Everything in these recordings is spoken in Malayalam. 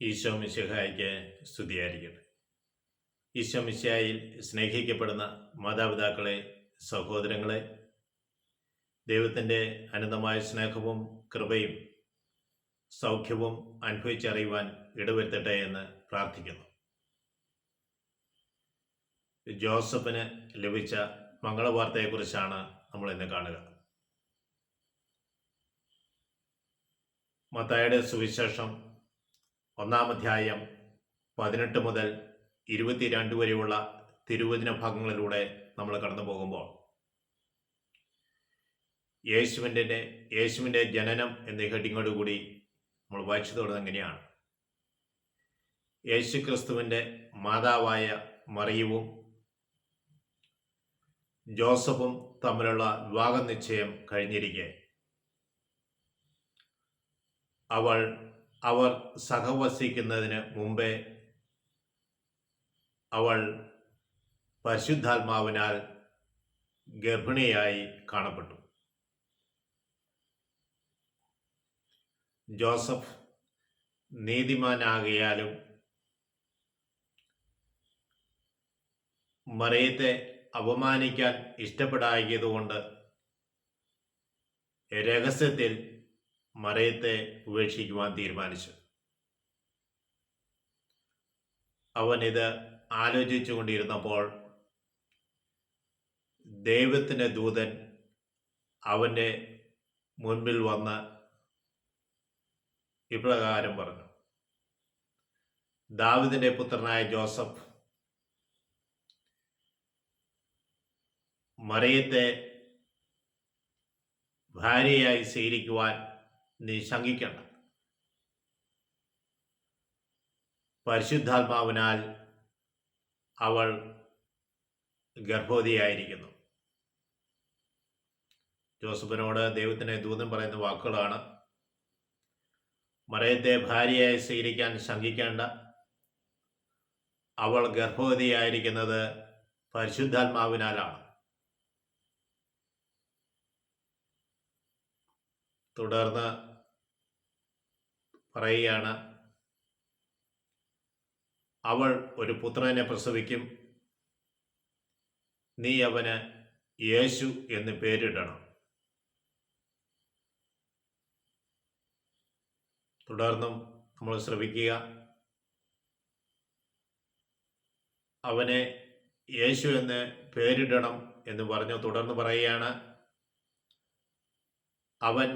ഈശോ മിശിഹായ്ക്ക് സ്തുതിയായിരിക്കട്ടെ. ഈശോ മിശിഹായിൽ സ്നേഹിക്കപ്പെടുന്ന മാതാപിതാക്കളെ, സഹോദരങ്ങളെ, ദൈവത്തിൻ്റെ അനന്തമായ സ്നേഹവും കൃപയും സൗഖ്യവും അനുഭവിച്ചറിയുവാൻ ഇടവരുത്തട്ടെ എന്ന് പ്രാർത്ഥിക്കുന്നു. ജോസഫിന് ലഭിച്ച മംഗളവാർത്തയെക്കുറിച്ചാണ് നമ്മൾ ഇന്ന് കാണുക. മത്തായിയുടെ സുവിശേഷം 1-ാം അധ്യായം 18 മുതൽ 22 വരെയുള്ള തിരുവചന ഭാഗങ്ങളിലൂടെ നമ്മൾ കടന്നു പോകുമ്പോൾ യേശുവിൻ്റെ ജനനം എന്ന ഹെഡിങ്ങോടുകൂടി നമ്മൾ വായിച്ചു തുടങ്ങുന്നത് എങ്ങനെയാണ്? യേശു ക്രിസ്തുവിൻ്റെ മാതാവായ മറിയവും ജോസഫും തമ്മിലുള്ള വിവാഹ നിശ്ചയം കഴിഞ്ഞിരിക്കെ അവർ സഹവസിക്കുന്നതിന് മുമ്പേ അവൾ പരിശുദ്ധാത്മാവിനാൽ ഗർഭിണിയായി കാണപ്പെട്ടു. ജോസഫ് നീതിമാനാകിയാലും മറിയത്തെ അപമാനിക്കാൻ ഇഷ്ടപ്പെടായതുകൊണ്ട് രഹസ്യത്തിൽ മറിയത്തെ ഉപേക്ഷിക്കുവാൻ തീരുമാനിച്ചു. അവനിത് ആലോചിച്ചു കൊണ്ടിരുന്നപ്പോൾ ദൈവത്തിൻ്റെ ദൂതൻ അവൻ്റെ മുൻപിൽ വന്ന് ഇപ്രകാരം പറഞ്ഞു: ദാവീദിന്റെ പുത്രനായ ജോസഫ്, മറിയത്തെ ഭാര്യയായി സ്വീകരിക്കുവാൻ നീ ശങ്കിക്കണ്ട. പരിശുദ്ധാത്മാവിനാൽ അവൾ ഗർഭവതിയായിരിക്കുന്നു. ജോസഫിനോട് ദൈവത്തിൻ്റെ ദൂതൻ പറയുന്ന വാക്കുകളാണ്: മറിയത്തെ ഭാര്യയായി സ്വീകരിക്കാൻ ശങ്കിക്കേണ്ട. അവൾ ഗർഭവതിയായിരിക്കുന്നത് പരിശുദ്ധാത്മാവിനാലാണ്. തുടർന്ന് പറയുകയാണ്: അവൾ ഒരു പുത്രനെ പ്രസവിക്കും. നീ അവന് യേശു എന്ന് പേരിടണം. തുടർന്നും നമ്മൾ ശ്രവിക്കുക. അവനെ യേശു എന്ന് പേരിടണം എന്ന് പറഞ്ഞു. തുടർന്ന് പറയുകയാണ്: അവൻ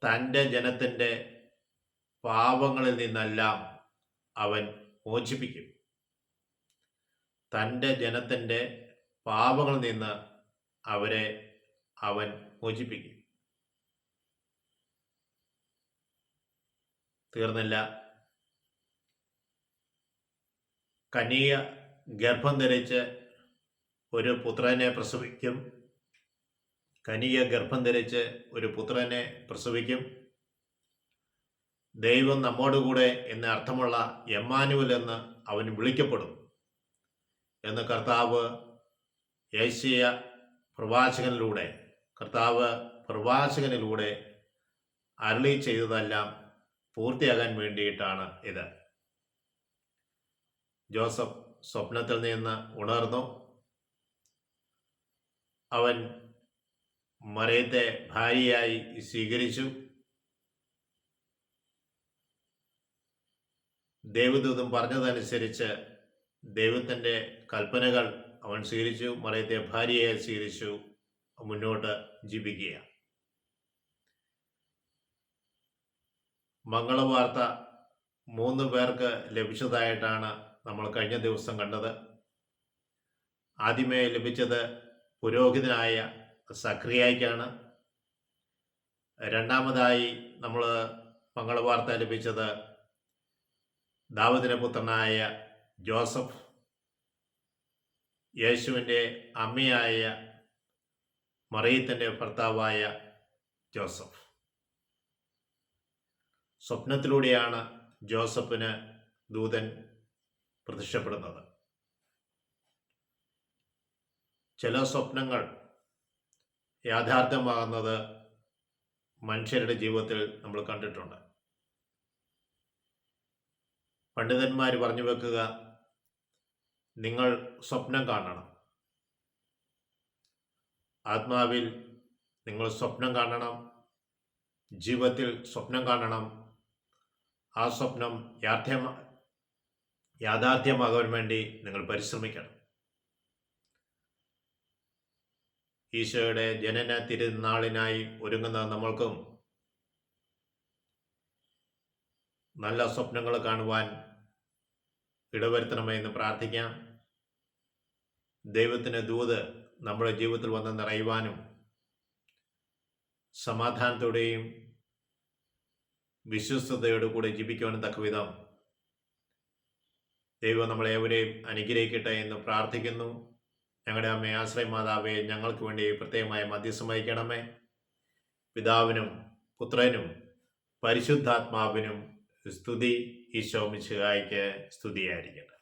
തൻ്റെ ജനത്തിൻ്റെ പാപങ്ങളിൽ നിന്നെല്ലാം അവൻ മോചിപ്പിക്കും. തൻ്റെ ജനത്തിൻ്റെ പാപങ്ങളിൽ നിന്ന് അവരെ അവൻ മോചിപ്പിക്കും. തീർന്നില്ല. കന്യക ഗർഭം ധരിച്ച് ഒരു പുത്രനെ പ്രസവിക്കും. കന്യക ഗർഭം ധരിച്ച് ഒരു പുത്രനെ പ്രസവിക്കും. ദൈവം നമ്മോടുകൂടെ എന്ന അർത്ഥമുള്ള എമ്മാനുവൽ എന്ന് അവൻ വിളിക്കപ്പെടും എന്ന് കർത്താവ് പ്രവാചകനിലൂടെ അരുളി ചെയ്തതെല്ലാം പൂർത്തിയാകാൻ വേണ്ടിയിട്ടാണ് ഇത്. ജോസഫ് സ്വപ്നത്തിൽ നിന്ന് ഉണർന്നു. അവൻ മറിയത്തെ ഭാര്യയായി സ്വീകരിച്ചു. ദൈവദൂതൻ പറഞ്ഞതനുസരിച്ച് ദൈവത്തിൻ്റെ കൽപ്പനകൾ അവൻ സ്വീകരിച്ചു. മറിയത്തെ ഭാര്യയായി സ്വീകരിച്ചു. മുന്നോട്ട് ജീവിക്കുക. മംഗളവാർത്ത 3 പേർക്ക് ലഭിച്ചതായിട്ടാണ് നമ്മൾ കഴിഞ്ഞ ദിവസം കണ്ടത്. ആദ്യമേ ലഭിച്ചത് പുരോഹിതനായ സക്രിയായ്ക്കാണ്. രണ്ടാമതായി നമ്മൾ മംഗളവാർത്ത ലഭിച്ചത് ദാവീദിന്റെ പുത്രനായ ജോസഫ്, യേശുവിൻ്റെ അമ്മയായ മറിയത്തിൻ്റെ ഭർത്താവായ ജോസഫ്. സ്വപ്നത്തിലൂടെയാണ് ജോസഫിന് ദൂതൻ പ്രത്യക്ഷപ്പെടുന്നത്. ചില സ്വപ്നങ്ങൾ യാഥാർത്ഥ്യമാകുന്നത് മനുഷ്യരുടെ ജീവിതത്തിൽ നമ്മൾ കണ്ടിട്ടുണ്ട്. പണ്ഡിതന്മാർ പറഞ്ഞു വെക്കുക, നിങ്ങൾ സ്വപ്നം കാണണം. ആത്മാവിൽ നിങ്ങൾ സ്വപ്നം കാണണം, ജീവിതത്തിൽ സ്വപ്നം കാണണം. ആ സ്വപ്നം യാഥാർത്ഥ്യമാകാൻ വേണ്ടി നിങ്ങൾ പരിശ്രമിക്കണം. ഈശോയുടെ ജനന തിരുനാളിനായി ഒരുങ്ങുന്ന നമ്മൾക്കും നല്ല സ്വപ്നങ്ങൾ കാണുവാൻ ഇടവരുത്തണമേ എന്ന് പ്രാർത്ഥിക്കാം. ദൈവത്തിൻ്റെ ദൂത് നമ്മുടെ ജീവിതത്തിൽ വന്ന് നിറയുവാനും സമാധാനത്തോടെയും വിശ്വസ്തയോടു കൂടെ ജീവിക്കുവാനും തക്കവിധം ദൈവം നമ്മളേവരെയും അനുഗ്രഹിക്കട്ടെ എന്ന് പ്രാർത്ഥിക്കുന്നു. ഞങ്ങളുടെ അമ്മയെ ആശ്രയ മാതാവേ, ഞങ്ങൾക്ക് വേണ്ടി പ്രത്യേകമായ മധ്യസ്ഥം വഹിക്കണമേ. പിതാവിനും പുത്രനും പരിശുദ്ധാത്മാവിനും സ്തുതി. ഈശോ മിശിഹായ്ക്ക് സ്തുതിയായിരിക്കട്ടെ.